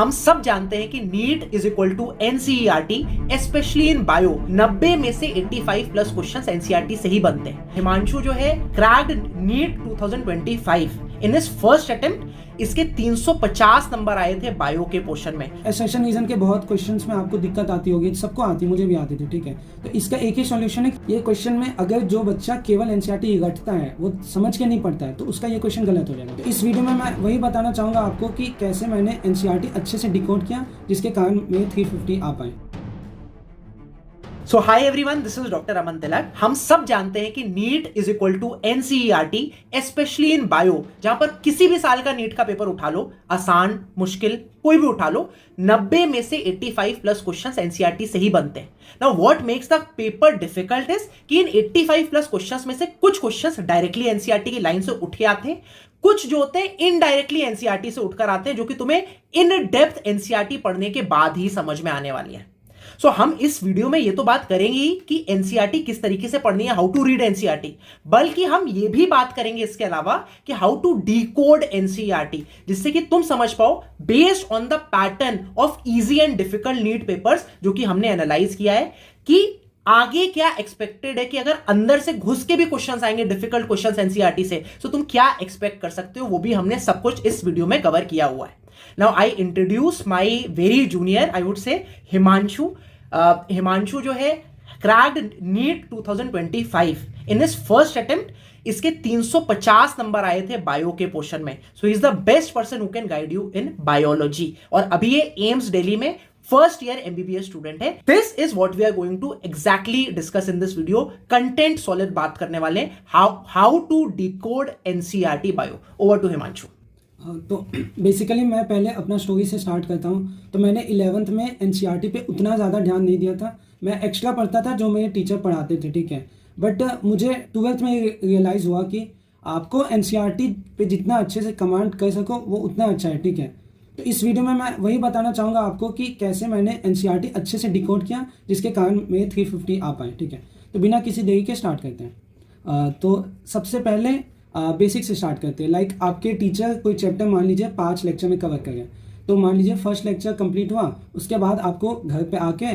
हम सब जानते हैं कि NEET is equal to NCERT, specially in bio. 90 में से 85 प्लस क्वेश्चंस एनसीईआरटी से ही बनते हैं। हिमांशु जो है cracked NEET 2025 in his first attempt. इसके 350 नंबर आए थे बायो के पोर्शन में। एसेशन रीजन के बहुत क्वेश्चंस में आपको दिक्कत आती होगी, सबको आती, मुझे भी आती थी, ठीक है। तो इसका एक ही सॉल्यूशन है। ये क्वेश्चन में अगर जो बच्चा केवल एनसीईआरटी रटता है, वो समझ के नहीं पढ़ता है, तो उसका ये क्वेश्चन गलत हो जाएगा। तो इस वीडियो में मैं वही बताना चाहूँगा आपको कि कैसे मैंने एनसीईआरटी अच्छे से डिकोड किया, जिसके कारण मेरे 350 आ पाए। So hi everyone, this is doctor Aman Tilak. हम सब जानते हैं कि NEET is equal to NCERT, specially in bio. जहां पर किसी भी साल का नीट का पेपर उठा लो, आसान मुश्किल कोई भी उठा लो, 90 में से 85 प्लस क्वेश्चंस एनसीईआरटी से ही बनते हैं। Now what makes the paper difficult is कि इन 85 प्लस क्वेश्चंस में से कुछ क्वेश्चंस डायरेक्टली एनसीईआरटी की लाइन से उठ के आते हैं, कुछ जो होते हैं इनडायरेक्टली एनसीईआरटी से उठकर आते हैं, जो कि तुम्हें इन डेप्थ एनसीईआरटी पढ़ने के बाद ही समझ में आने वाली है। सो हम इस वीडियो में ये तो बात करेंगे ही कि एनसीईआरटी किस तरीके से पढ़नी है, हाउ टू रीड एनसीईआरटी, बल्कि हम ये भी बात करेंगे इसके अलावा कि हाउ टू डिकोड एनसीईआरटी, जिससे कि तुम समझ पाओ based on the pattern of easy and difficult NEET papers जो कि हमने एनालाइज किया है, कि आगे क्या एक्सपेक्टेड है, कि अगर अंदर से घुस के भी क्वेश्चंस आएंगे डिफिकल्ट क्वेश्चंस एनसीईआरटी से, तो तुम क्या एक्सपेक्ट कर सकते हो, वो भी हमने सब कुछ इस वीडियो में कवर किया हुआ है। Now I introduce my very junior, I would say Himanshu. Himanshu जो है cracked NEET 2025 in his first attempt. इसके 350 नंबर आए थे बायो के पोर्शन में। So he is the best person who can guide you in biology, और अभी ये एम्स दिल्ली में फर्स्ट ईयर एमबीबीएस स्टूडेंट है। This is what we are going to exactly discuss in this video. Content solid बात करने वाले हैं, how to decode NCERT bio. Over to Himanshu. तो बेसिकली मैं पहले अपना स्टोरी से स्टार्ट करता हूँ। तो मैंने 11th में एनसीईआरटी पे उतना ज़्यादा ध्यान नहीं दिया था, मैं एक्स्ट्रा पढ़ता था जो मेरे टीचर पढ़ाते थे, ठीक है। बट मुझे 12th में रियलाइज़ हुआ कि आपको एनसीईआरटी पे जितना अच्छे से कमांड कर सको वो उतना अच्छा है, ठीक है। तो इस वीडियो में मैं वही बताना चाहूँगा आपको कि कैसे मैंने एनसीईआरटी अच्छे से डिकोड किया, जिसके कारण मेरे 350 आ पाए, ठीक है। तो बिना किसी देरी के स्टार्ट करते हैं। तो सबसे पहले बेसिक से स्टार्ट करते हैं। लाइक आपके टीचर कोई चैप्टर मान लीजिए 5 लेक्चर में कवर करें, तो मान लीजिए फर्स्ट लेक्चर कंप्लीट हुआ, उसके बाद आपको घर पे आके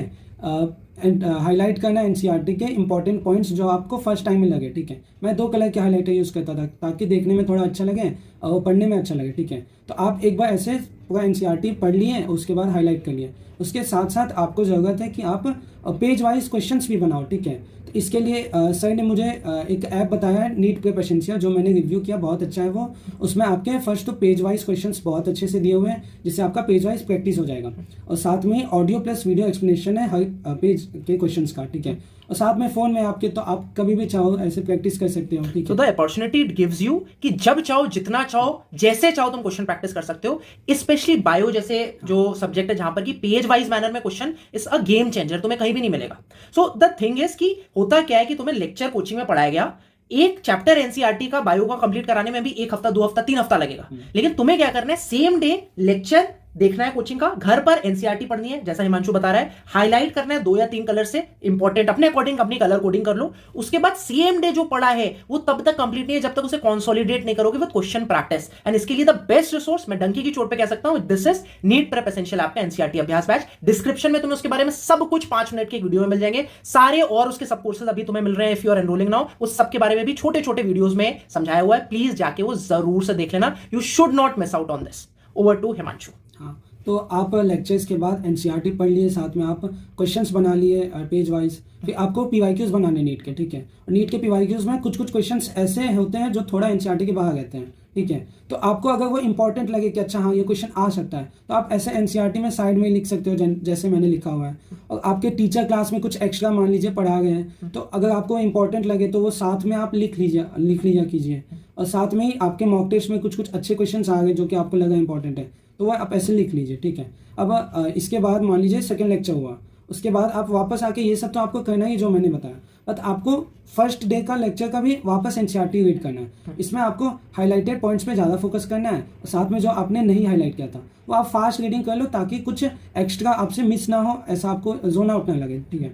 हाईलाइट करना है एनसीईआरटी के इंपॉर्टेंट पॉइंट्स जो आपको फर्स्ट टाइम में लगे, ठीक है। मैं 2 कलर के हाईलाइटर यूज़ करता था ताकि देखने में थोड़ा अच्छा लगे और पढ़ने में अच्छा लगे, ठीक है। तो आप एक बार ऐसे पूरा एनसीईआरटी पढ़ लिए, उसके बाद हाईलाइट कर लिए। उसके साथ साथ आपको ज़रूरत है कि आप पेज वाइज क्वेश्चंस भी बनाओ, ठीक है। तो इसके लिए सर ने मुझे एक ऐप बताया है, नीट प्रिपरेशंसिया, जो मैंने रिव्यू किया, बहुत अच्छा है वो। उसमें आपके फर्स्ट तो पेज वाइज क्वेश्चंस बहुत अच्छे से दिए हुए हैं, जिससे आपका पेज वाइज प्रैक्टिस हो जाएगा। और साथ में ऑडियो प्लस वीडियो एक्सप्लेनेशन है हर पेज के क्वेश्चंस का, ठीक है। और साथ में फ़ोन में आपके, तो आप कभी भी चाहो ऐसे प्रैक्टिस कर सकते हो, ठीक है। तो the opportunity it gives you कि जब चाहो, जितना चाहो, जैसे चाहो तुम क्वेश्चन प्रैक्टिस कर सकते हो। स्पेशली बायो जैसे जो सब्जेक्ट है, जहां पर कि पेज वाइज मैनर में question is a game changer, तुम्हें कहीं भी नहीं मिलेगा। सो द थिंग इज कि होता क्या है कि तुम्हें लेक्चर कोचिंग में पढ़ाया गया, एक चैप्टर एनसीईआरटी का बायो का कंप्लीट कराने में भी 1 हफ्ता 2 हफ्ता 3 हफ्ता लगेगा, लेकिन तुम्हें क्या करना है, सेम डे लेक्चर देखना है कोचिंग का, घर पर एनसीईआरटी पढ़नी है, जैसा हिमांशु बता रहा है, हाईलाइट करना है 2 या 3 कलर से इंपॉर्टेंट, अपने अकॉर्डिंग अपनी कलर कोडिंग कर लो। उसके बाद सेम डे जो पढ़ा है वो तब तक कंप्लीट नहीं है जब तक उसे कंसोलिडेट नहीं करोगे विद क्वेश्चन प्रैक्टिस। एंड इसके लिए द बेस्ट रिसोर्स, मैं डंकी की चोट पे कह सकता हूं, this is NEET prep essential app का एनसीईआरटी अभ्यास बैच। डिस्क्रिप्शन में तुम्हें उसके बारे में सब कुछ 5 मिनट के वीडियो में मिल जाएंगे सारे, और उसके सब कोर्सेज अभी तुम्हें मिल रहे हैं। If you are enrolling now, उस सब के बारे में भी छोटे छोटे वीडियोस में समझाया हुआ है, प्लीज जाके वो जरूर से देख लेना। You should not miss out on this. Over to Himanshu. हाँ, तो आप लेक्चर्स के बाद एनसीईआरटी पढ़ लिए, साथ में आप क्वेश्चंस बना लिए पेज वाइज। फिर आपको पीवाईक्यूज बनाने नीट के, ठीक है। नीट के पीवाईक्यूज में कुछ कुछ क्वेश्चंस ऐसे होते हैं जो थोड़ा एनसीईआरटी के बाहर रहते हैं, ठीक है। तो आपको अगर वो इंपॉर्टेंट लगे कि अच्छा हाँ ये क्वेश्चन आ सकता है, तो आप ऐसे एनसीईआरटी में साइड में लिख सकते हो, जैसे मैंने लिखा हुआ है। और आपके टीचर क्लास में कुछ एक्स्ट्रा मान लीजिए पढ़ा गए हैं, तो अगर आपको इंपॉर्टेंट लगे तो वो साथ में आप लिख लिया कीजिए। और साथ में ही आपके मॉक टेस्ट में कुछ कुछ अच्छे क्वेश्चन आ गए जो कि आपको लगा इंपॉर्टेंट है, तो वह आप ऐसे लिख लीजिए, ठीक है। अब इसके बाद मान लीजिए सेकंड लेक्चर हुआ, उसके बाद आप वापस आके, ये सब तो आपको करना ही जो मैंने बताया, बट आपको फर्स्ट डे का लेक्चर का भी वापस एनसीईआरटी रीड करना है। इसमें आपको हाईलाइटेड पॉइंट्स पे ज़्यादा फोकस करना है, और साथ में जो आपने नहीं हाईलाइट किया था वो आप फास्ट रीडिंग कर लो, ताकि कुछ एक्स्ट्रा आपसे मिस ना हो, ऐसा आपको जोन आउट ना लगे, ठीक है।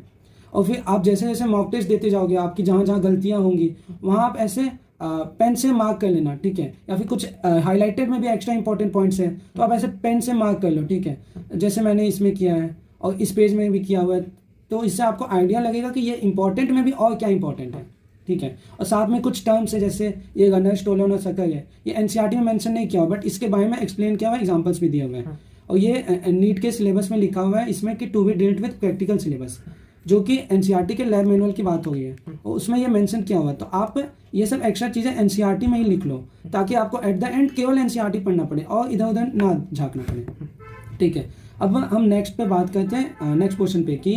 और फिर आप जैसे जैसे मॉक टेस्ट देते जाओगे, आपकी जहाँ जहाँ गलतियाँ होंगी वहाँ आप ऐसे पेन से मार्क कर लेना, ठीक है, या फिर कुछ हाईलाइटेड में भी एक्स्ट्रा इंपॉर्टेंट पॉइंट्स हैं तो आप ऐसे पेन से मार्क कर लो, ठीक है, जैसे मैंने इसमें किया है और इस पेज में भी किया हुआ है। तो इससे आपको आइडिया लगेगा कि ये इंपॉर्टेंट में भी और क्या इंपॉर्टेंट है, ठीक है। और साथ में कुछ टर्म्स है जैसे ये रनर, स्टोलन और सकर है, ये एनसीईआरटी में मेंशन नहीं किया हुआ बट इसके बारे में एक्सप्लेन किया हुआ है, एग्जांपल्स भी दिए हुए हैं। और ये नीट के सिलेबस में लिखा हुआ है इसमें कि to be dealt with practical syllabus, जो कि एनसीईआरटी के लैब मैनुअल की बात हो गई है और उसमें ये मेंशन किया हुआ है। तो आप ये सब एक्स्ट्रा चीज़ें एनसीईआरटी में ही लिख लो ताकि आपको एट द एंड केवल एनसीईआरटी पढ़ना पड़े और इधर उधर ना झांकना पड़े, ठीक है। अब हम नेक्स्ट पे बात करते हैं, नेक्स्ट क्वेश्चन पे कि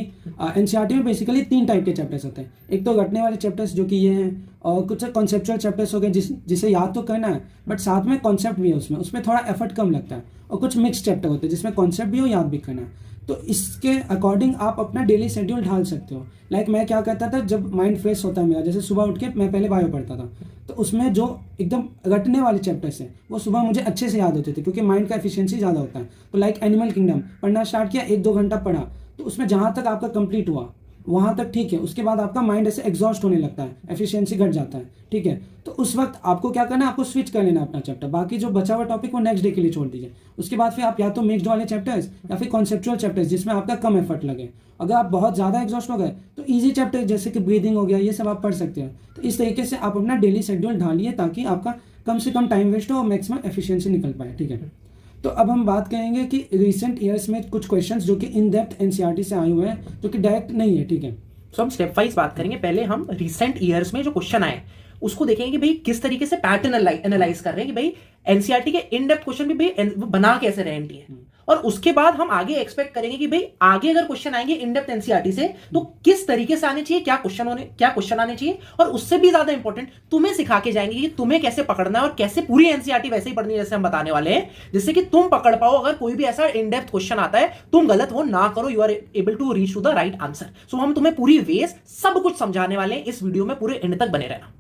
एनसीईआरटी में बेसिकली 3 टाइप के चैप्टर्स होते हैं। एक तो रटने वाले चैप्टर्स जो कि ये हैं, और कुछ कॉन्सेप्चुअल चैप्टर्स हो गए जिसे याद तो करना है बट साथ में कॉन्सेप्ट भी है, उसमें थोड़ा एफर्ट कम लगता है। और कुछ मिक्स चैप्टर होते हैं जिसमें कॉन्सेप्ट भी हो, याद भी करना है। तो इसके अकॉर्डिंग आप अपना डेली शेड्यूल ढाल सकते हो। लाइक मैं क्या करता था, जब माइंड फ्रेश होता है मेरा, जैसे सुबह उठ के मैं पहले बायो पढ़ता था, तो उसमें जो एकदम रटने वाले चैप्टर्स हैं वो सुबह मुझे अच्छे से याद होते थे क्योंकि माइंड का एफिशिएंसी ज़्यादा होता है। तो लाइक एनिमल किंगडम पढ़ना स्टार्ट किया, 1-2 घंटा पढ़ा, तो उसमें जहाँ तक आपका कंप्लीट हुआ वहाँ तक ठीक है। उसके बाद आपका माइंड ऐसे एग्जॉस्ट होने लगता है, एफिशिएंसी घट जाता है, ठीक है। तो उस वक्त आपको क्या करना है, आपको स्विच कर लेना अपना चैप्टर, बाकी जो बचा हुआ टॉपिक वो नेक्स्ट डे के लिए छोड़ दीजिए। उसके बाद फिर आप या तो मिक्स्ड वाले चैप्टर्स या फिर कॉन्सेप्चुअल चैप्टर्स जिसमें आपका कम एफर्ट लगे। अगर आप बहुत ज़्यादा एग्जॉस्ट हो गए तो ईजी चैप्टर जैसे कि ब्रीदिंग हो गया, ये सब आप पढ़ सकते हो। तो इस तरीके से आप अपना डेली शेड्यूल ढालिए ताकि आपका कम से कम टाइम वेस्ट हो और मैक्सिमम एफिशिएंसी निकल पाए, ठीक है। तो अब हम बात करेंगे कि रिसेंट ईयर्स में कुछ क्वेश्चंस जो कि इन डेप्थ एनसीईआरटी से आए हुए हैं जो कि डायरेक्ट नहीं है, ठीक है। तो हम स्टेप वाइज बात करेंगे। पहले हम रिसेंट ईयर्स में जो क्वेश्चन आए उसको देखेंगे कि भाई किस तरीके से पैटर्न एनालाइज कर रहे हैं कि भाई एनसीईआरटी के इन डेप्थ क्वेश्चन भी भाई बना कैसे रहे एनटीए, और उसके बाद हम आगे एक्सपेक्ट करेंगे कि भाई आगे अगर क्वेश्चन आएंगे इन डेप्थ एनसीईआरटी से तो किस तरीके से आने चाहिए, क्या क्वेश्चन आने चाहिए, और उससे भी ज्यादा इंपॉर्टेंट तुम्हें सिखा के जाएंगे कि तुम्हें कैसे पकड़ना है और कैसे पूरी एनसीईआरटी वैसे ही पढ़नी है जैसे हम बताने वाले हैं, जिससे कि तुम पकड़ पाओ। अगर कोई भी ऐसा इन डेप्थ क्वेश्चन आता है तुम गलत वो ना करो, you are able to reach to the right answer. So हम तुम्हें पूरी वेज सब कुछ समझाने वाले हैं इस वीडियो में, पूरे एंड तक बने रहना।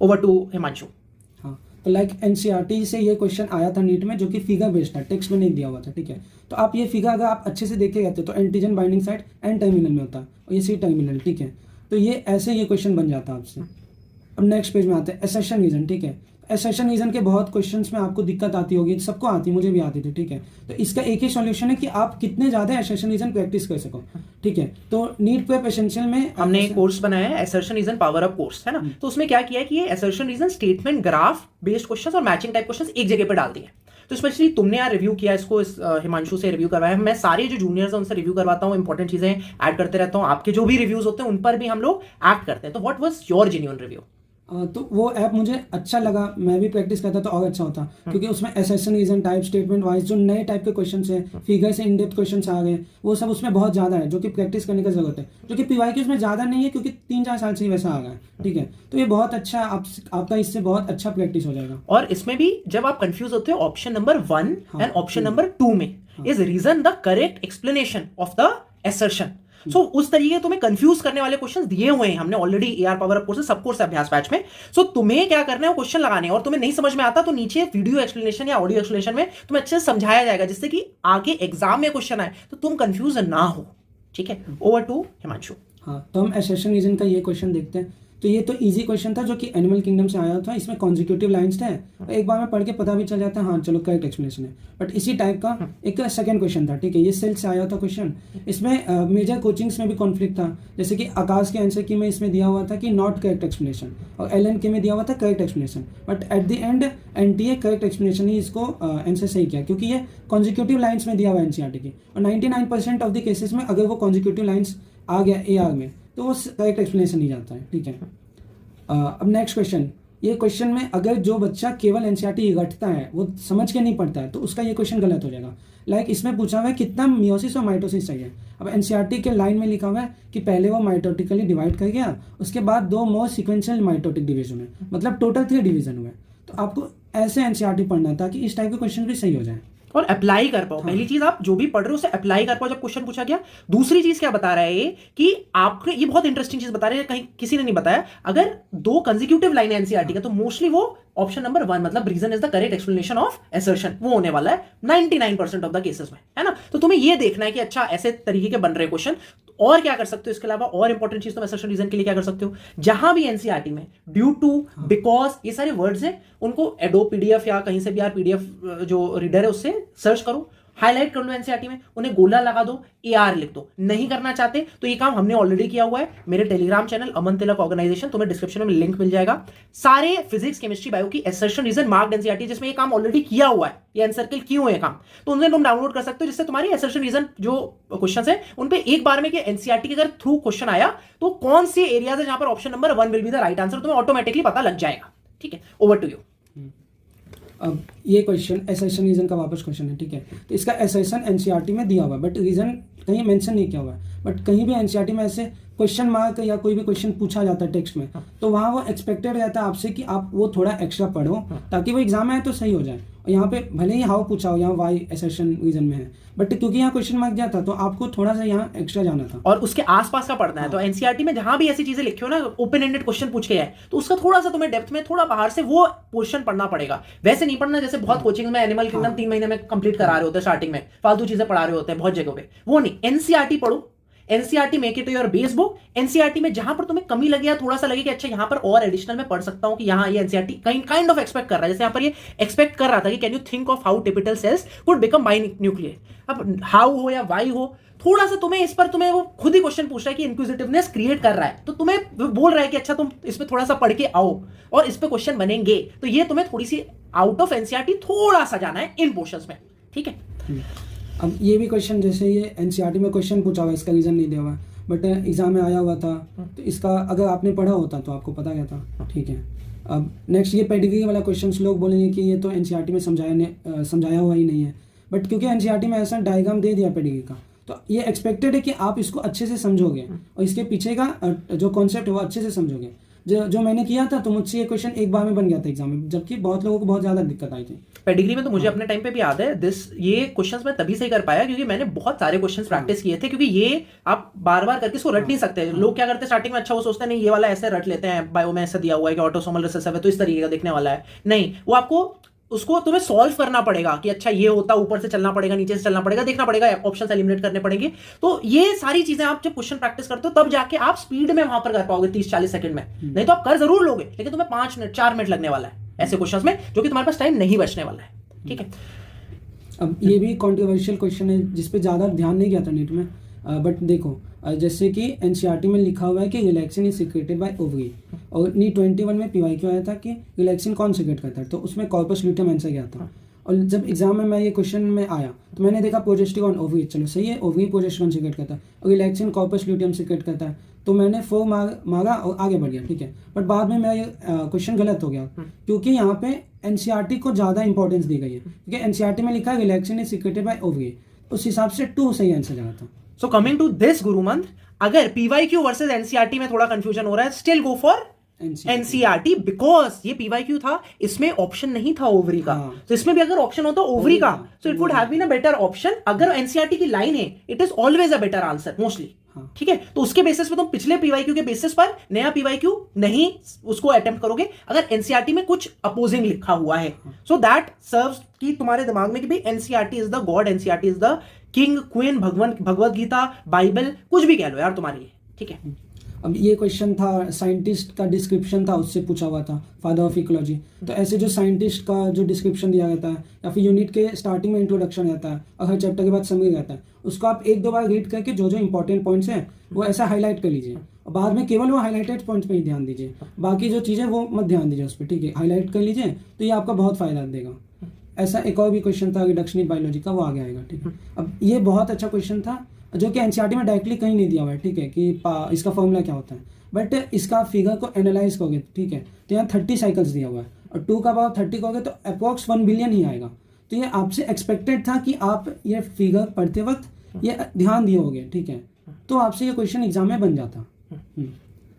Over to Himanshu. हाँ, तो लाइक एनसीईआरटी से ये क्वेश्चन आया था नीट में जो कि फिगर बेस्ड था, टेक्स्ट में नहीं दिया हुआ था, ठीक है। तो आप ये फिगर अगर आप अच्छे से देखे रहते तो antigen binding site and terminal में होता और ये सी टर्मिनल, ठीक है। तो ये ऐसे ये क्वेश्चन बन जाता आपसे। अब नेक्स्ट पेज में आते हैं असर्शन रीजन, ठीक है। असर्शन रीजन के बहुत क्वेश्चंस में आपको दिक्कत आती होगी, सबको आती, मुझे भी आती थी, ठीक है। तो इसका एक ही सॉल्यूशन है कि आप कितने ज़्यादा असर्शन रीजन प्रैक्टिस कर सको, ठीक है। तो नीट प्रेप एसेंशियल में हमने एक कोर्स बनाया है assertion reason power up course, है ना। तो उसमें क्या किया है कि ये assertion reason, statement, graph based questions और मैचिंग टाइप क्वेश्चंस एक जगह पे डाल दिए। तो स्पेशली तुमने यार रिव्यू किया इसको, हिमांशु से रिव्यू करवाया। मैं सारे जो जूनियर्स हैं उनसे रिव्यू करवाता हूँ, इंपॉर्टेंट चीजें ऐड करते रहता हूँ। आपके जो भी रिव्यूज होते हैं उन पर भी हम लोग एक्ट करते हैं। तो what was your genuine review? तो वो ऐप मुझे अच्छा लगा, मैं भी प्रैक्टिस करता तो और अच्छा होता क्योंकि उसमें assertion reason type, statement wise जो नए टाइप के क्वेश्चन है, फिगर से इन डेप्थ क्वेश्चन आ गए, वो सब उसमें बहुत ज़्यादा है जो कि प्रैक्टिस करने की जरूरत है, जो कि पीवाईक्यूज में ज़्यादा नहीं है क्योंकि 3-4 साल से ही वैसा आ गया है, ठीक है। तो ये बहुत अच्छा, आपका इससे बहुत अच्छा प्रैक्टिस हो जाएगा। और इसमें भी जब आप कंफ्यूज होते हो option number 1 and option number 2 में is reason the correct explanation of the assertion. So उस तरीके के तुम्हें कंफ्यूज करने वाले क्वेश्चंस दिए हुए हैं हमने already AR power up course, सब कोर्स अभ्यास बैच में। सो तुम्हें क्या करना है, वो क्वेश्चन लगाने हैं, और तुम्हें नहीं समझ में आता तो नीचे वीडियो एक्सप्लेनेशन या ऑडियो एक्सप्लेनेशन में तुम्हें अच्छे से समझाया जाएगा जिससे कि आगे एग्जाम में क्वेश्चन आए तो तुम कंफ्यूज ना हो, ठीक है। Over to Himanshu. हाँ, तो हम असर्शन रीजन का ये क्वेश्चन देखते हैं। तो ये तो इजी क्वेश्चन था जो कि एनिमल किंगडम से आया था, इसमें कॉन्जिक्यूटिव लाइन्स थे, एक बार में पढ़ के पता भी चल जाता है, हाँ चलो करेक्ट एक्सप्लेनेशन है। बट इसी टाइप का एक सेकंड क्वेश्चन था, ठीक है, ये सेल से आया था क्वेश्चन। इसमें मेजर कोचिंग्स में भी कॉन्फ्लिक्ट था, जैसे कि आकाश के आंसर की में इसमें दिया हुआ था कि नॉट करेक्ट एक्सप्लेनेशन, और LN के में दिया हुआ था correct explanation. But at the end NTA correct explanation ही इसको आंसर सही किया क्योंकि ये कॉन्जिक्यूटिव लाइन्स में दिया हुआ है एनसीईआरटी की, और 99% ऑफ द केसेस में अगर वो कॉन्जिक्यूटिव लाइन्स आ गया AR में तो वो करेक्ट एक्सप्लेनेशन ही जाता है, ठीक है। अब नेक्स्ट क्वेश्चन, ये क्वेश्चन में अगर जो बच्चा केवल एनसीईआरटी रटता है, वो समझ के नहीं पढ़ता है, तो उसका ये क्वेश्चन गलत हो जाएगा। लाइक इसमें पूछा हुआ है कितना मियोसिस और माइटोसिस चाहिए। अब एनसीईआरटी के लाइन में लिखा हुआ है कि पहले वो माइटोटिकली डिवाइड कर गया, उसके बाद 2 मोर सिक्वेंशियल माइटोटिक डिवीजन है, मतलब टोटल 3 डिवीजन हुए। तो आपको ऐसे एनसीईआरटी पढ़ना है ताकि इस टाइप के क्वेश्चन भी सही हो जाए और अप्लाई कर पाओ। पहली चीज आप जो भी पढ़ रहे हो उसे अप्लाई कर पाओ जब क्वेश्चन पूछा गया। दूसरी चीज क्या बता रहा है ये कि आपने, ये बहुत इंटरेस्टिंग चीज बता रहे हैं, कहीं किसी ने नहीं बताया, अगर 2 कंसेक्यूटिव लाइन है एनसीईआरटी का तो मोस्टली वो ऑप्शन नंबर 1 मतलब reason is the correct explanation of assertion वो होने वाला है 99% ऑफ द केसेस में, है ना। तो तुम्हें ये देखना है कि अच्छा ऐसे तरीके के बन रहे क्वेश्चन, और क्या कर सकते हो इसके अलावा, और इंपॉर्टेंट चीज तुम असर्शन रीजन के लिए क्या कर सकते हो, जहां भी एनसीईआरटी में ड्यू टू, बिकॉज, ये सारे वर्ड्स हैं, उनको एडोब पीडीएफ या कहीं से भी यार पीडीएफ जो रीडर है उससे सर्च करो, हाईलाइट कर लो एनसीईआरटी में, उन्हें गोला लगा दो, एआर लिख दो। नहीं करना चाहते तो ये काम हमने ऑलरेडी किया हुआ है, मेरे टेलीग्राम चैनल अमन तिलक ऑर्गेनाइजेशन, तुम्हें डिस्क्रिप्शन में लिंक मिल जाएगा। सारे फिजिक्स, केमिस्ट्री, बायो की असर्शन रीजन मार्क्ड एनसीईआरटी जिसमें ये काम ऑलरेडी किया हुआ है, ये एनसर्कल किए हुए काम, तो उन्हें तुम डाउनलोड कर सकते हो, जिससे तुम्हारी असर्शन रीजन जो क्वेश्चन है उन पे एक बार में कि एनसीईआरटी के अगर थ्रू क्वेश्चन आया तो कौन से एरियाज है जहां पर option number 1 will be the right answer, तुम्हें ऑटोमेटिकली पता लग जाएगा। ठीक है, ओवर टू यू। अब ये क्वेश्चन असर्शन रीजन का वापस क्वेश्चन है, ठीक है। तो इसका असर्शन एनसीईआरटी में दिया हुआ है, बट रीजन कहीं मेंशन नहीं किया हुआ है। बट कहीं भी एनसीईआरटी में ऐसे क्वेश्चन मार्क या कोई भी क्वेश्चन पूछा जाता है टेक्स्ट में, तो वहाँ वो एक्सपेक्टेड रहता है आपसे कि आप वो थोड़ा एक्स्ट्रा पढ़ो ताकि वो एग्जाम में आए तो सही हो जाए। और यहाँ पे भले ही हाउ पूछा हो, यहाँ वाई असर्शन रीजन में है, बट क्योंकि यहाँ क्वेश्चन मार्क दिया था तो आपको थोड़ा सा यहाँ एक्स्ट्रा जाना था और उसके आसपास का पढ़ना है। तो एनसीईआरटी में जहां भी ऐसी चीजें लिखी हो ना, ओपन एंडेड क्वेश्चन पूछ के है, तो उसका थोड़ा सा तुम्हें डेप्थ में थोड़ा बाहर से वो पोर्शन पढ़ना पड़ेगा। वैसे नहीं पढ़ना जैसे बहुत कोचिंग में एनिमल किंगडम 3 महीने में कंप्लीट करा रहे होते हैं, स्टार्टिंग में फालतू चीजें पढ़ा रहे होते हैं बहुत जगहों पे, वो नहीं। एनसीईआरटी पढ़ो, NCERT make it your base book. NCERT में जहां पर तुम्हें कमी लगे या थोड़ा सा लगे कि अच्छा यहां पर और एडिशनल में पढ़ सकता हूं, कि यहां ये एनसीईआरटी काइंड ऑफ एक्सपेक्ट कर रहा है, जैसे यहां पर ये एक्सपेक्ट कर रहा था कि can you think of how typical cells could become by nuclear. अब हाउ हो या वाई हो, थोड़ा सा तुम्हें इस पर तुम्हें वो खुद ही क्वेश्चन पूछ रहा है कि इंक्विजिटिवनेस क्रिएट कर रहा है, तो तुम्हें बोल रहा है कि अच्छा तुम इसमें थोड़ा सा पढ़ के आओ और इस पे क्वेश्चन बनेंगे, तो ये तुम्हें थोड़ी सी आउट ऑफ एनसीईआरटी थोड़ा सा जाना है इन पोर्शंस में। ठीक है, अब ये भी क्वेश्चन जैसे ये एनसीईआरटी में क्वेश्चन पूछा हुआ है, इसका रीजन नहीं दिया हुआ है, बट एग्जाम में आया हुआ था, तो इसका अगर आपने पढ़ा होता तो आपको पता गया था। ठीक है, अब नेक्स्ट ये पेडिग्री वाला क्वेश्चन, लोग बोलेंगे कि ये तो एनसीईआरटी में समझाया हुआ ही नहीं है, बट क्योंकि एनसीईआरटी में ऐसा डायग्राम दे दिया पेडिग्री का, तो ये एक्सपेक्टेड है कि आप इसको अच्छे से समझोगे और इसके पीछे का जो कॉन्सेप्ट है वो अच्छे से समझोगे। जो मैंने किया था तो मुझसे ये क्वेश्चन एक बार में बन गया था एग्जाम में, जबकि बहुत लोगों को बहुत ज़्यादा दिक्कत आई थी। पेडिग्री में तो मुझे अपने टाइम पे भी याद है ये क्वेश्चंस मैं तभी सही कर पाया क्योंकि मैंने बहुत सारे क्वेश्चंस प्रैक्टिस किए थे, क्योंकि ये आप बार बार करके इसको रट नहीं सकते। लोग क्या करते हैं स्टार्टिंग में, अच्छा वो सोचते हैं नहीं ये वाला ऐसे रट लेते हैं, बायो में ऐसा दिया हुआ है कि ऑटोसोमल रिसेसिव है तो इस तरीके का दिखने वाला है, नहीं, वो आपको उसको तुम्हें सॉल्व करना पड़ेगा कि अच्छा ये होता, ऊपर से चलना पड़ेगा, नीचे से चलना पड़ेगा, देखना पड़ेगा, ऑप्शंस एलिमिनेट करने पड़ेंगे। तो ये सारी चीजें आप जब क्वेश्चन प्रैक्टिस करते हो तब जाके आप स्पीड में वहां पर कर पाओगे 30-40 सेकंड में। नहीं तो आप कर जरूर लोगे लेकिन तुम्हें 5 मिनट 4 मिनट लगने वाला है ऐसे क्वेश्चंस में, जो कि तुम्हारे पास टाइम नहीं बचने वाला है। ठीक है, अब ये भी कॉन्ट्रोवर्शियल क्वेश्चन है जिसपे ज़्यादा ध्यान नहीं गया था नीट में, बट देखो जैसे कि एनसीईआरटी में लिखा हुआ है कि relaxin is secreted by ovary, और नीट 21 में पीवाईक्यू आया था कि रिलैक्सिन कौन सिक्रेट करता है, तो उसमें कॉर्पस ल्यूटियम आंसर गया था। और जब एग्जाम में मैं ये क्वेश्चन में आया तो मैंने देखा प्रोजेस्टेरॉन ओवरी, चलो सही है, ओवरी प्रोजेस्टेरॉन सिक्रेट करता है और रिलैक्सिन कॉर्पस ल्यूटियम सिक्रेट करता है, तो मैंने 4 मारा और आगे बढ़ गया। ठीक है, बट बाद में मेरा ये क्वेश्चन गलत हो गया क्योंकि यहाँ पे एनसीईआरटी को ज़्यादा इंपॉर्टेंस दी गई है, क्योंकि एनसीईआरटी में लिखा है relaxin is secreted by ovary, उस हिसाब से 2 सही आंसर जाना था। सो कमिंग टू दिस गुरुमंत्र, अगर पीवाईक्यू वर्सेस एनसीईआरटी में थोड़ा कंफ्यूजन हो रहा है, still go for NCERT, because ये पीवाईक्यू था, इसमें ऑप्शन नहीं था ओवरी का। तो इसमें भी अगर ऑप्शन होता ओवरी का, so it would have been a better option. अगर एनसीईआरटी की लाइन है, it is always a better answer mostly. ठीक है, तो उसके बेसिस पे तुम पिछले पीवाईक्यू के बेसिस पर नया पीवाईक्यू नहीं उसको अटेम्प्ट करोगे अगर एनसीईआरटी में कुछ अपोजिंग लिखा हुआ है। सो दैट सर्व्स कि तुम्हारे दिमाग में कि भाई NCERT is the god, NCERT is the king, queen, Bhagavad Gita, Bible, कुछ भी कह लो यार तुम्हारे लिए। ठीक है, अब ये क्वेश्चन था साइंटिस्ट का डिस्क्रिप्शन था, उससे पूछा हुआ था, फादर ऑफ इकोलॉजी। तो ऐसे जो साइंटिस्ट का जो डिस्क्रिप्शन दिया जाता है या फिर यूनिट के स्टार्टिंग में इंट्रोडक्शन रहता है और हर चैप्टर के बाद समरी रहता है, उसको आप 1-2 बार रीड करके जो जो इंपॉर्टेंट पॉइंट्स हैं वो ऐसा हाईलाइट कर लीजिए और बाद में केवल वो हाईलाइटेड पॉइंट्स पे ही ध्यान दीजिए, बाकी जो चीज़ें वो मत ध्यान दीजिए उस पर। ठीक है, हाईलाइट कर लीजिए तो ये आपका बहुत फ़ायदा देगा। ऐसा एक और भी क्वेश्चन था रिडक्शन इन बायोलॉजी का, वो आगे आएगा। ठीक है, अब ये बहुत अच्छा क्वेश्चन था जो कि एनसीईआरटी में डायरेक्टली कहीं नहीं दिया हुआ है। ठीक है, कि इसका फॉर्मूला क्या होता है, बट इसका फिगर को एनालाइज करोगे, ठीक है, तो यहाँ 30 साइकिल्स दिया हुआ है और 2 का पावर 30 करोगे तो अप्रॉक्स 1 बिलियन ही आएगा। तो ये आपसे एक्सपेक्टेड था कि आप ये फिगर पढ़ते वक्त ये ध्यान दिए होगे। ठीक है, तो आपसे ये क्वेश्चन एग्जाम में बन जाता।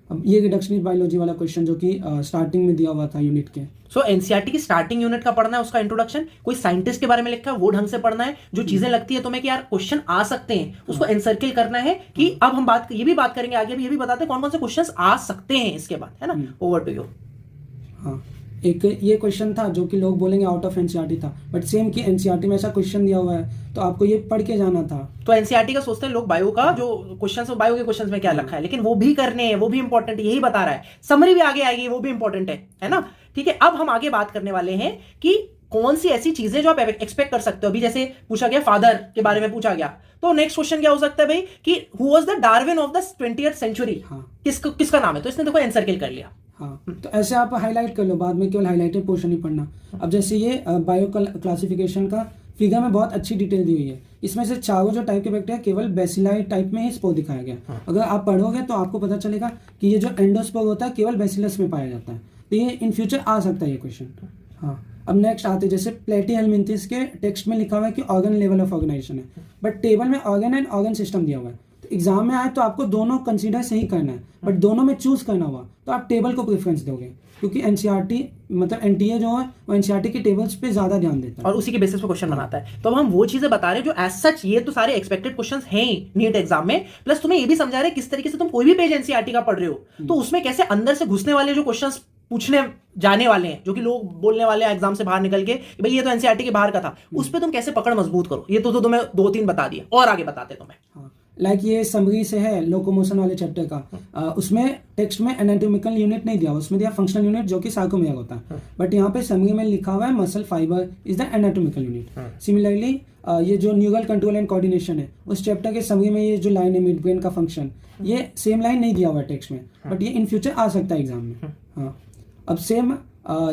अब ये रिडक्शन इन बायोलॉजी वाला क्वेश्चन जो कि स्टार्टिंग में दिया हुआ था यूनिट के। सो एनसीईआरटी की स्टार्टिंग यूनिट का पढ़ना है, उसका इंट्रोडक्शन, कोई साइंटिस्ट के बारे में लिखा है वो ढंग से पढ़ना है, जो चीजें लगती है तुम्हें कि यार क्वेश्चन आ सकते हैं उसको एनसर्किल करना है। कि अब हम ये भी बात करेंगे आगे भी, ये भी बताते हैं कौन कौन से क्वेश्चन आ सकते हैं इसके बाद, है ना। Over to you. हाँ, एक ये क्वेश्चन था जो कि लोग बोलेंगे आउट ऑफ एनसीईआरटी था, बट सेम कि एनसीईआरटी में ऐसा क्वेश्चन दिया हुआ है तो आपको ये पढ़ के जाना था। तो एनसीईआरटी का सोचते हैं लोग बायो का जो क्वेश्चन बायो के क्वेश्चन में क्या लिखा है, लेकिन वो भी करने हैं, वो भी इंपॉर्टेंट, यही बता रहा है। समरी भी आगे आएगी, वो भी इंपॉर्टेंट है ना। ठीक है, अब हम आगे बात करने वाले हैं कि कौन सी ऐसी चीजें जो आप एक्सपेक्ट कर सकते हो। अभी जैसे पूछा गया फादर के बारे में पूछा गया, तो नेक्स्ट क्वेश्चन क्या हो सकता है भाई कि who was the Darwin of the 20th century. हाँ। किसका नाम है, तो इसने देखो एनसर्किल कर लिया। हाँ, तो ऐसे आप हाईलाइट कर लो, बाद में केवल हाईलाइटेड पोर्शन ही पढ़ना। अब जैसे ये बायो क्लासिफिकेशन का फिगर में बहुत अच्छी डिटेल दी हुई है। इसमें से चारों जो टाइप के बैक्टीरिया केवल बेसिलाई टाइप में ही स्पोर दिखाया गया। अगर आप पढ़ोगे तो आपको पता चलेगा कि ये जो एंडोस्पोर होता है केवल बेसिलस में पाया जाता है। तो ये इन फ्यूचर आ सकता है ये क्वेश्चन। हाँ, अब नेक्स्ट आते हैं, जैसे प्लेटीहेल्मिंथिस के टेक्स्ट में लिखा हुआ है कि ऑर्गन लेवल ऑफ ऑर्गेनाइजेशन है, बट टेबल में ऑर्गन एंड ऑर्गन सिस्टम दिया हुआ है। तो एग्जाम में आए तो आपको दोनों कंसीडर सही करना है, बट दोनों में चूज करना हुआ तो आप टेबल को प्रेफरेंस दोगे, क्योंकि एनसीईआरटी मतलब एनटीए जो है वो एनसीईआरटी की टेबल्स पे ज्यादा ध्यान देता है और उसी के बेसिस पे क्वेश्चन बनाता है। तो अब हम वो चीजें बता रहे हैं जो एज सच ये तो सारे एक्सपेक्टेड क्वेश्चंस हैं ही नीट एग्जाम में, प्लस तुम्हें ये भी समझा रहे हैं किस तरीके से तुम कोई भी पेज एनसीईआरटी का पढ़ रहे हो तो उसमें कैसे अंदर से घुसने वाले जो क्वेश्चंस पूछने जाने वाले हैं, जो कि लोग बोलने वाले हैं एग्जाम से बाहर निकल के कि भाई ये तो एनसीईआरटी के बाहर का था, उस पर तुम कैसे पकड़ मजबूत करो। ये तो तुम्हें 2-3 बता दिए, और आगे बताते तुम्हें। हाँ, लाइक ये समरी से है लोकोमोशन वाले चैप्टर का। उसमें टेक्स्ट में एनाटॉमिकल यूनिट नहीं दिया, उसमें दिया फंक्शनल यूनिट जो कि सार्कोमेयर होता है, बट यहाँ पे समरी में लिखा हुआ है muscle fibre is the anatomical unit. Similarly ये जो न्यूरल कंट्रोल एंड कोऑर्डिनेशन है उस चैप्टर के समरी में ये जो लाइन है मिड ब्रेन का फंक्शन, ये सेम लाइन नहीं दिया हुआ है टेक्स्ट में, बट ये इन फ्यूचर आ सकता है एग्जाम में। हाँ, अब सेम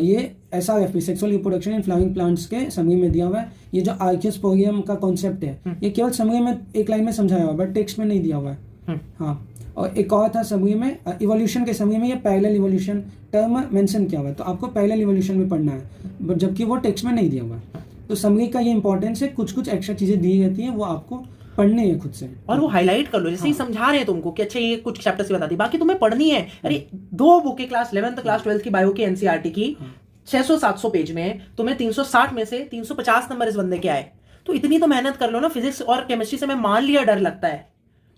ये SRFP sexual reproduction in flowering plants के समरी में दिया हुआ है। ये जो आर्कियोस्पोरियम का कॉन्सेप्ट है ये केवल समरी में एक लाइन में समझाया हुआ है, बट टेक्स्ट में नहीं दिया हुआ है। हाँ, और एक और था समरी में इवोल्यूशन के समरी में ये पैरेलल इवोल्यूशन टर्म मेंशन किया हुआ है, तो आपको पैरेलल इवोल्यूशन में पढ़ना है, बट जबकि वो टेक्स्ट में नहीं दिया हुआ है। तो समरी का ये इंपॉर्टेंस है, कुछ कुछ एक्स्ट्रा चीजें दी रहती हैं वो आपको पढ़ने हैं खुद से, और वो हाईलाइट कर लो, जैसे ही समझा रहे हैं तुमको कि अच्छा ये कुछ चैप्टर से बता दी, बाकी तुम्हें पढ़नी है। अरे 2 बुक है क्लास 11th क्लास 12th की बायो की एनसीईआरटी की 600-700 पेज में, तुम्हें 360 में से 350 नंबर इस बंदे के आए, तो इतनी तो मेहनत कर लो ना। फिजिक्स और केमिस्ट्री से मैं मान लिया डर लगता है,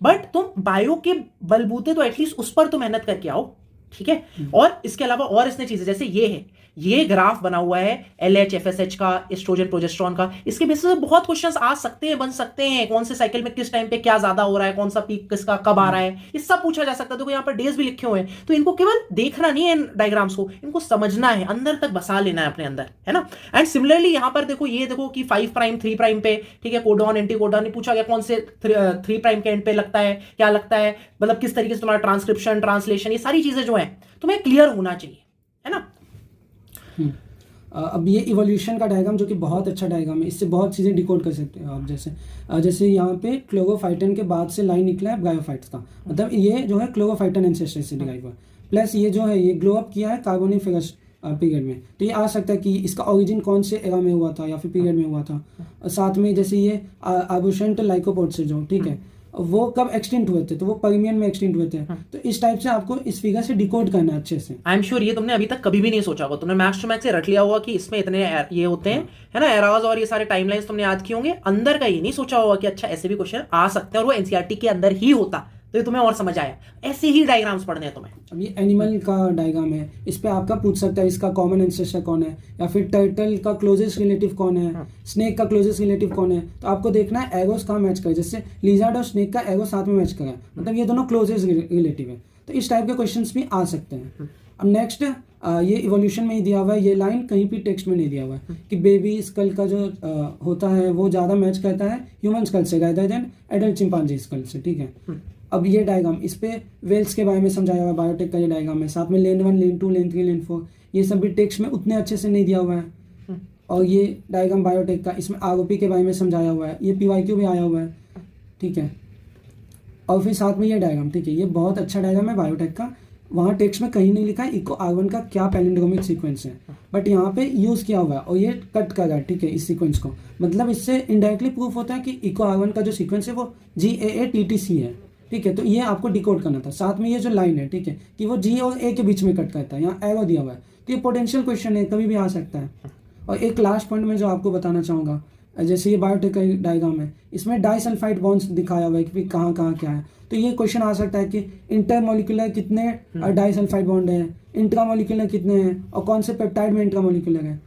बट तुम बायो के बलबूते तो एटलीस्ट उस पर तो मेहनत करके आओ, ठीक है। और इसके अलावा और इसने चीजें जैसे ये है, ये ग्राफ बना हुआ है LH FSH का, एस्ट्रोजन प्रोजेस्टेरॉन का, इसके बेसिस पे बहुत क्वेश्चंस आ सकते हैं, बन सकते हैं। कौन से साइकिल में किस टाइम पे क्या ज्यादा हो रहा है, कौन सा पीक किसका कब आ रहा है, ये सब पूछा जा सकता है। देखो यहाँ पर डेज भी लिखे हुए हैं, तो इनको केवल देखना नहीं है इन डायग्राम्स को, इनको समझना है, अंदर तक बसा लेना है अपने अंदर, है ना। एंड सिमिलरली यहाँ पर देखो, ये देखो कि 5 प्राइम 3 प्राइम पे, ठीक है, कोडॉन एंटी कोडॉन पूछा गया कौन से 3 प्राइम के एंड पे लगता है, क्या लगता है, मतलब किस तरीके से तुम्हारा ट्रांसक्रिप्शन ट्रांसलेशन, ये सारी चीजें जो है तुम्हें क्लियर होना चाहिए, है ना। अब ये इवोल्यूशन का डायग्राम जो कि बहुत अच्छा डायग्राम है, इससे बहुत चीज़ें डिकोड कर सकते हो आप। जैसे यहाँ पे क्लोरोफाइटन के बाद से लाइन निकला है ब्रायोफाइट्स का, मतलब ये जो है क्लोरोफाइटन एंसेस्टर से डिराइव हुआ, प्लस ये जो है ये ग्लो अप किया है कार्बोनिफेरस पीरियड में, तो ये आ सकता है कि इसका ओरिजिन कौन से एरा में हुआ था या फिर पीरियड में हुआ था। साथ में जैसे ये आर्बोसेंट लाइकोपोड से जो, ठीक है, वो कब एक्सटिंक्ट हुए थे, तो वो पर्मियन में एक्सटिंक्ट हुए थे। तो इस टाइप से आपको इस फिगर से डिकोड करना है अच्छे से। आई एम श्योर ये तुमने अभी तक कभी भी नहीं सोचा होगा, तुमने मैक्स टू मैक्स से रट लिया होगा कि इसमें इतने ये होते हैं, है ना, एराज, और ये सारे टाइमलाइंस तुमने याद किए होंगे, अंदर का ये नहीं सोचा होगा कि अच्छा ऐसे भी क्वेश्चन आ सकते हैं, और वो एनसीईआरटी के अंदर ही होता, तो ये तुम्हें और समझ आया। ऐसे ही डायग्राम्स पढ़ने हैं तुम्हें। अब ये एनिमल का डायग्राम है, इस पे आपका पूछ सकता है इसका कॉमन एंसेस्टर कौन है, या फिर टर्टल का क्लोजेस्ट रिलेटिव कौन है, स्नेक का क्लोजेस्ट रिलेटिव कौन है। तो आपको देखना है एरोस कहाँ मैच करे, जैसे लिजार्ड और स्नेक का एरो साथ में मैच करा है, मतलब ये दोनों क्लोजेस्ट रिलेटिव है। तो इस टाइप के क्वेश्चंस भी आ सकते हैं। अब नेक्स्ट ये इवोल्यूशन में ही दिया हुआ है, ये लाइन कहीं भी टेक्स्ट में नहीं दिया हुआ है कि बेबी स्कल का जो होता है वो ज़्यादा मैच करता है ह्यूमन स्कल से rather than adult chimpanzee skull से, ठीक है। अब ये डायग्राम, इस पे वेल्स के बारे में समझाया हुआ है, बायोटेक का ये डायग्राम है, साथ में लेन 1 लेन 2 लेन 3 लेन 4, ये सब भी टेक्स्ट में उतने अच्छे से नहीं दिया हुआ है। और ये डायग्राम बायोटेक का, इसमें आरओपी के बारे में समझाया हुआ है, ये पीवाईक्यू भी आया हुआ है, ठीक है। और फिर साथ में ये डायग्राम, ठीक है, ये बहुत अच्छा डायग्राम है बायोटेक का, वहाँ टेक्स्ट में कहीं नहीं लिखा है इको R1 का क्या पैलिंड्रोमिक सीक्वेंस है, बट यहाँ पे यूज़ किया हुआ है और ये कट कर रहा है, ठीक है, इस सीक्वेंस को। मतलब इससे इनडायरेक्टली प्रूफ होता है कि इको R1 का जो सीक्वेंस है वो GAATTC है, ठीक है। तो ये आपको डिकोड करना था। साथ में ये जो लाइन है, ठीक है, कि वो G और A के बीच में कट करता है, यहाँ एरो दिया हुआ है, तो ये पोटेंशियल क्वेश्चन है, कभी भी आ सकता है। और एक लास्ट पॉइंट में जो आपको बताना चाहूँगा, जैसे ये बायोटेक का डायग्राम है, इसमें डाइसल्फाइड बॉन्ड्स दिखाया हुआ है कि कहाँ कहाँ क्या है। तो ये क्वेश्चन आ सकता है कि इंटरमोलिकुलर कितने डाइसल्फाइड बॉन्ड है, इंट्रामोलिकुलर कितने हैं, और कौन से पेप्टाइड में इंट्रामोलिकुलर है।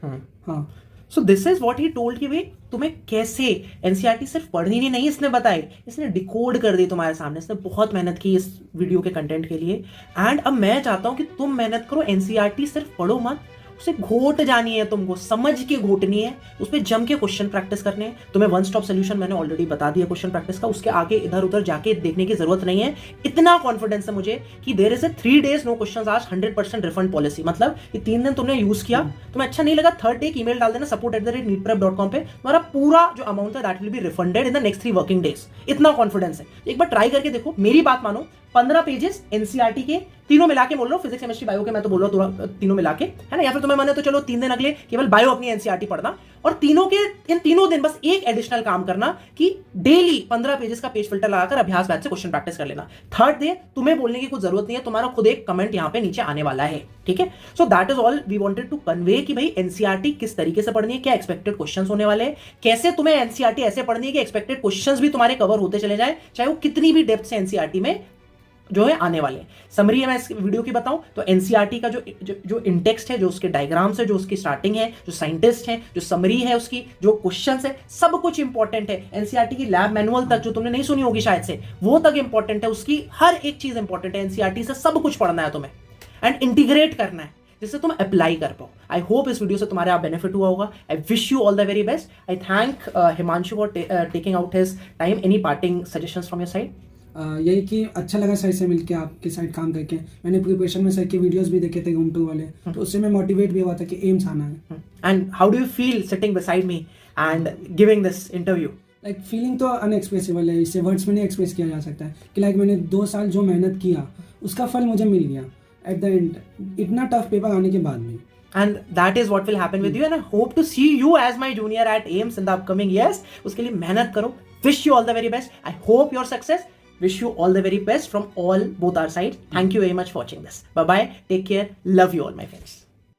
हाँ, so this is what he told कि भाई तुम्हें कैसे एनसीईआरटी सिर्फ पढ़नी नहीं इसने बताई, इसने डिकोड कर दी तुम्हारे सामने। इसने बहुत मेहनत की इस वीडियो के कंटेंट के लिए, एंड अब मैं चाहता हूं कि तुम मेहनत करो, एनसीईआरटी सिर्फ पढ़ो मत, उसे घोट जानी है, तुमको समझ के घोटनी है, उस पर जम के क्वेश्चन प्रैक्टिस करने हैं। तुम्हें वन स्टॉप सोल्यूशन मैंने ऑलरेडी बता दिया क्वेश्चन प्रैक्टिस का, उसके आगे इधर उधर जाके देखने की जरूरत नहीं है। इतना कॉन्फिडेंस है मुझे कि there is a 3 days no question आज 100% रिफंड पॉलिसी। मतलब ये 3 दिन तुमने यूज किया, तुम्हें अच्छा नहीं लगा, थर्ड डे ईमेल डाल देना support@neetprep.com पे, तुम्हारा पूरा जो अमाउंट है that will be refunded in the next 3 working days. इतना कॉन्फिडेंस है, एक बार ट्राई करके देखो, मेरी बात मानो। 15 पेजेस एनसीईआरटी के तीनों मिला के बोल रहा हूँ, फिजिक्स केमिस्ट्री बायो के मैं तो बोल रहा हूँ तीनों मिला के, है ना। या फिर तुम्हें माने तो चलो 3 दिन अगले केवल बायो अपनी एनसीईआरटी पढ़ना, और इन तीनों दिन बस एक एडिशनल काम करना कि डेली 15 पेजेस का पेज फिल्टर लगाकर अभ्यास बैच से क्वेश्चन प्रैक्टिस कर लेना। थर्ड डे तुम्हें बोलने की कुछ जरूरत नहीं है, तुम्हारा खुद एक कमेंट यहाँ पे नीचे आने वाला है, ठीक है। So that is all we wanted to convey कि भाई एनसीईआरटी किस तरीके से पढ़नी है, क्या एक्सपेक्टेड क्वेश्चंस होने वाले हैं, कैसे तुम्हें एनसीईआरटी ऐसे पढ़नी है कि एक्सपेक्टेड क्वेश्चंस भी तुम्हारे कवर होते चले जाए, चाहे वो कितनी भी डेप्थ से एनसीईआरटी में जो है आने वाले। समरी है मैं इस वीडियो की बताऊं तो एनसीईआरटी का जो इंटेक्स्ट है, जो उसके डायग्राम्स है, जो उसकी स्टार्टिंग है, जो साइंटिस्ट है, जो समरी है उसकी, जो क्वेश्चंस है, सब कुछ इंपॉर्टेंट है। एनसीईआरटी की लैब मैनुअल तक जो तुमने नहीं सुनी होगी शायद से, वो तक इंपॉर्टेंट है, उसकी हर एक चीज इंपॉर्टेंट है। एनसीईआरटी से सब कुछ पढ़ना है तुम्हें एंड इंटीग्रेट करना है जिससे तुम अप्लाई कर पाओ। आई होप इस वीडियो से तुम्हारे आप बेनिफिट हुआ होगा। I wish you all the very best. I thank Himanshu for taking out his time. Any parting suggestions from your side? यही कि अच्छा लगा सर से मिलके, आपके साइड काम करके। मैंने प्रिपरेशन में सर के वीडियोस भी देखे थे घूमटू वाले, तो उससे मैं मोटिवेट भी हुआ था कि एम्स आना है। And how do you feel sitting beside me and giving this interview? Like feeling तो अनएक्सप्रेसिबल है, इससे वर्ड्स में नहीं एक्सप्रेस किया जा सकता है कि लाइक मैंने 2 साल जो मेहनत किया उसका फल मुझे मिल गया एट द एंड, इतना टफ पेपर आने के बाद भी। And that is what will happen with you, and I hope to see you as my junior at AIMS in the upcoming years. उसके लिए मेहनत करो। Wish you all the very best. I hope your success. Wish you all the very best from both our sides. Thank you very much for watching this. Bye bye. Take care. Love you all, my friends.